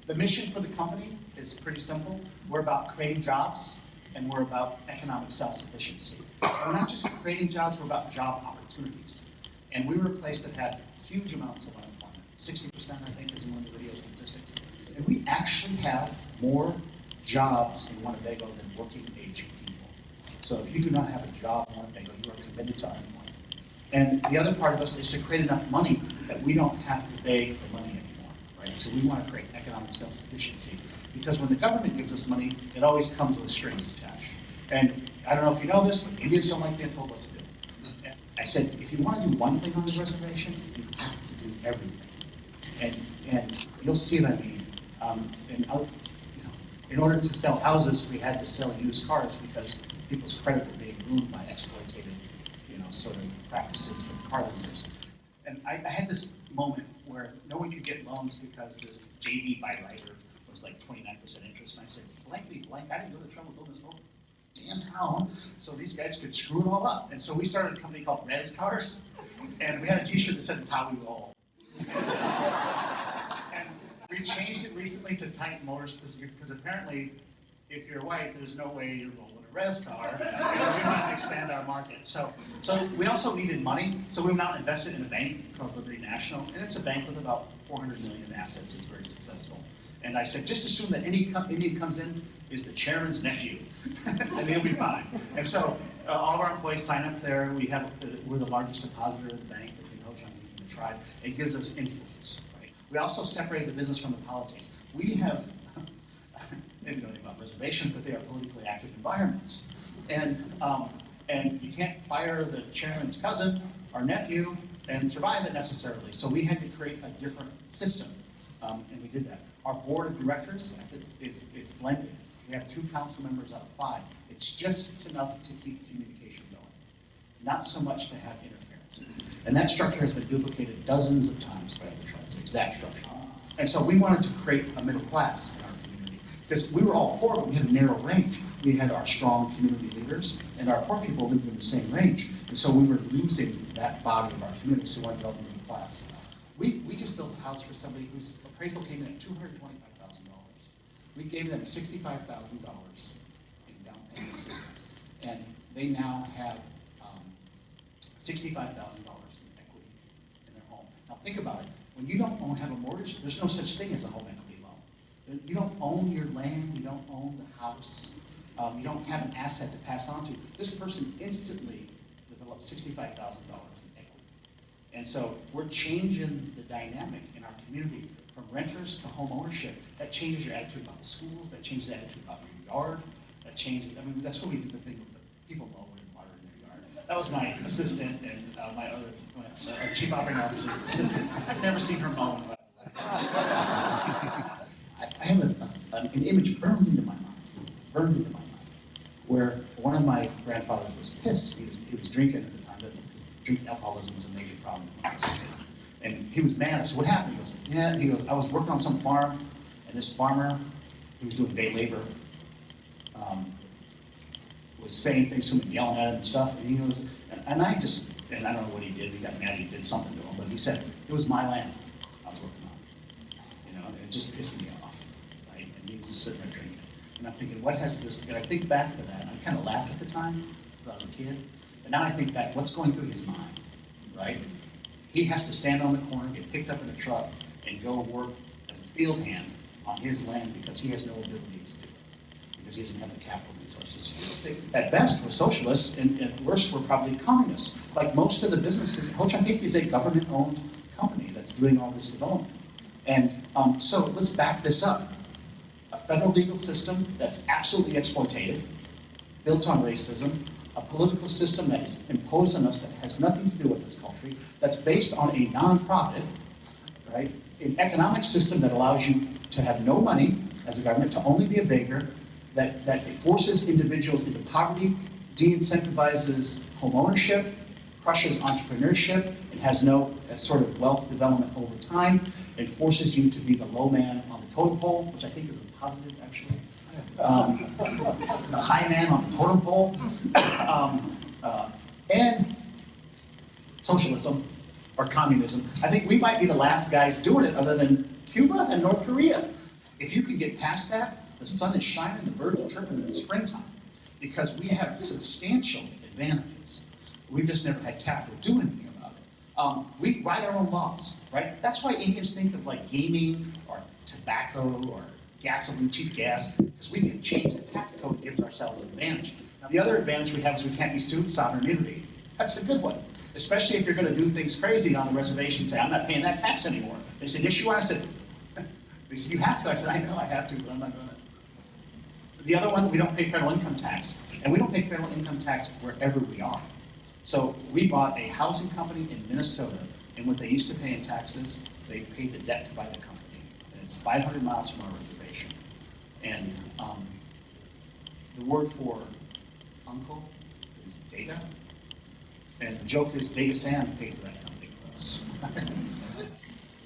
The mission for the company is pretty simple. We're about creating jobs, and we're about economic self-sufficiency. We're not just creating jobs, we're about job opportunities. And we were a place that had huge amounts of unemployment. 60%, I think, is in one of the video statistics. And we actually have more jobs in Winnebago than working age people. So if you do not have a job in Winnebago, you are committed to unemployment. And the other part of us is to create enough money that we don't have to beg for money anymore, right? So we want to create economic self-sufficiency. Because when the government gives us money, it always comes with strings attached. And I don't know if you know this, but Indians don't like being told what to do. And I said, if you want to do one thing on the reservation, you have to do everything. And you'll see what I mean. In order to sell houses, we had to sell used cars because people's credit were being ruined by exploitative, sort of practices from car lenders. And I had this moment where no one could get loans because this JV by writer was like 29% interest. And I said, blankly blank, I didn't go to trouble building this whole damn town so these guys could screw it all up. And so we started a company called Res Cars, and we had a t-shirt that said, it's how we roll. And we changed it recently to Titan Motors because apparently, if you're white, there's no way you're rolling a res car. We want to expand our market. So we also needed money. So we've now invested in a bank called Liberty National, and it's a bank with about 400 million in assets. It's very successful. And I said, just assume that any Indian comes in is the chairman's nephew, and he'll be fine. And so all of our employees sign up there. We're the largest depositor of the bank between Ho-Chunk and the tribe. It gives us influence. Right? We also separated the business from the politics. We have. Maybe don't know about reservations, but they are politically active environments. And you can't fire the chairman's cousin or nephew and survive it necessarily. So we had to create a different system, and we did that. Our board of directors is blended. We have 2 council members out of 5. It's just enough to keep communication going, not so much to have interference. And that structure has been duplicated dozens of times by other tribes, the exact structure. And so we wanted to create a middle class. Because we were all poor, but we had a narrow range. We had our strong community leaders, and our poor people lived in the same range. And so we were losing that body of our community, so we wanted to develop a middle class. We just built a house for somebody whose appraisal came in at $225,000. We gave them $65,000 in down payment assistance, and they now have $65,000 in equity in their home. Now think about it. When you don't have a mortgage, there's no such thing as a home equity. You don't own your land, you don't own the house, you don't have an asset to pass on to. This person instantly developed $65,000 in equity. And so we're changing the dynamic in our community from renters to home ownership. That changes your attitude about the schools, that changes the attitude about your yard, that changes, that's what we did the thing with the people mowing and water in their yard. That was my assistant and my chief operating officer's assistant. I've never seen her mowing. I have an image burned into my mind, where one of my grandfathers was pissed. He was drinking at the time, because drinking alcoholism was a major problem. And he was mad. I said, what happened? He goes, I was working on some farm, and this farmer, he was doing day labor, was saying things to him and yelling at him and stuff. And he goes, and I don't know what he did. He got mad. He did something to him, but he said, it was my land I was working on. And it just pissed me off. He was just sitting there drinking. And I'm thinking, what has this, and I think back to that, and I kind of laughed at the time, because I was a kid, but now I think back, what's going through his mind, right? He has to stand on the corner, get picked up in a truck, and go work as a field hand on his land because he has no ability to do it, because he doesn't have the capital resources. At best, we're socialists, and at worst, we're probably communists. Like most of the businesses, Ho-Chunk is a government-owned company that's doing all this development. And so let's back this up. A federal legal system that's absolutely exploitative, built on racism, a political system that is imposed on us that has nothing to do with this country, that's based on a nonprofit, right? An economic system that allows you to have no money as a government, to only be a beggar, that forces individuals into poverty, de-incentivizes home ownership, crushes entrepreneurship, and has no sort of wealth development over time, and forces you to be the low man on the totem pole, which I think is a positive, actually. The high man on the totem pole. And socialism or communism. I think we might be the last guys doing it other than Cuba and North Korea. If you can get past that, the sun is shining, the birds are chirping in the springtime, because we have substantial advantages. We've just never had capital do anything about it. We write our own laws, right? That's why Indians think of like gaming or tobacco or gasoline, cheap gas, because we can change the tax code that gives ourselves an advantage. Now, the other advantage we have is we can't be sued, sovereign immunity. That's a good one, especially if you're going to do things crazy on the reservation, say, I'm not paying that tax anymore. They said, yes, you are. I said, they said, you have to. I said, I know I have to, but I'm not going to. The other one, we don't pay federal income tax, and we don't pay federal income tax wherever we are. So we bought a housing company in Minnesota, and what they used to pay in taxes, they paid the debt to buy the company. And it's 500 miles from our reservation. And the word for uncle is data. And the joke is Data Sam paid for that company for us.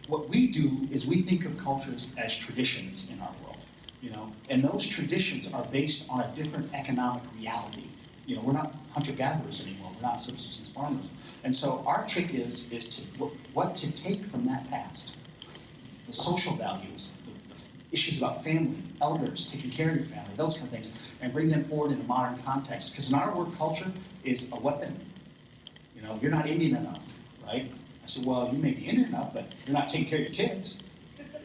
What we do is we think of cultures as traditions in our world, you know, and those traditions are based on a different economic reality. You know, we're not hunter-gatherers anymore, we're not subsistence farmers. And so our trick is to what to take from that past, the social values, the issues about family, elders, taking care of your family, those kind of things, and bring them forward in a modern context. Because in our world, culture is a weapon. You know, you're not Indian enough, right? I said, well, you may be Indian enough, but you're not taking care of your kids,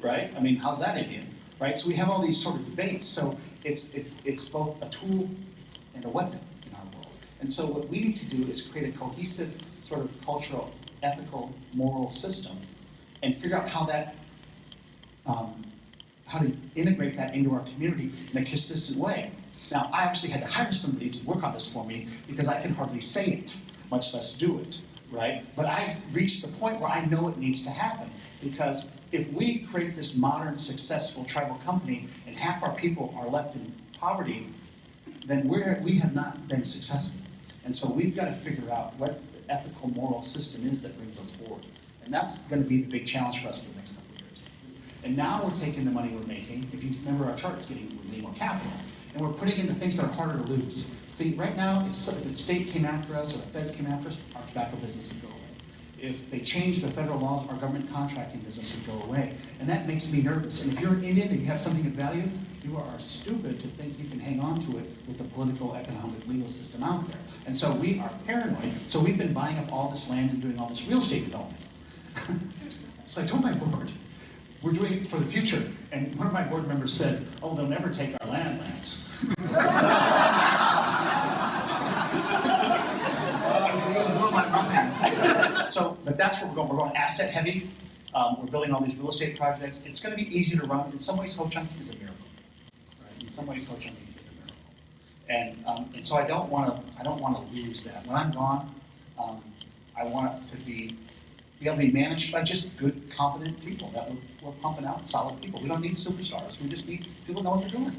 right? I mean, how's that Indian, right? So we have all these sort of debates. So it's both a tool and a weapon in our world. And so what we need to do is create a cohesive sort of cultural, ethical, moral system and figure out how that, how to integrate that into our community in a consistent way. Now, I actually had to hire somebody to work on this for me because I can hardly say it, much less do it, right? But I've reached the point where I know it needs to happen, because if we create this modern, successful tribal company and half our people are left in poverty, then we have not been successful. And so we've got to figure out what the ethical, moral system is that brings us forward. And that's going to be the big challenge for us for the next couple of years. And now we're taking the money we're making, if you remember our chart, we're getting more capital, and we're putting into things that are harder to lose. See, right now, if the state came after us or the feds came after us, our tobacco business would go away. If they changed the federal laws, our government contracting business would go away. And that makes me nervous. And if you're an Indian and you have something of value, you are stupid to think you can hang on to it with the political, economic, legal system out there. And so we are paranoid. So we've been buying up all this land and doing all this real estate development. So I told my board, we're doing it for the future. And one of my board members said, oh, they'll never take our lands. So, but that's where we're going. We're going asset heavy. We're building all these real estate projects. It's going to be easy to run. In some ways, ho chunking is a miracle. Right? In some ways, ho chunking is a miracle. And so I don't want to lose that. When I'm gone, I want it to be able to be managed by just good, competent people that we're pumping out solid people. We don't need superstars. We just need people who know what they're doing.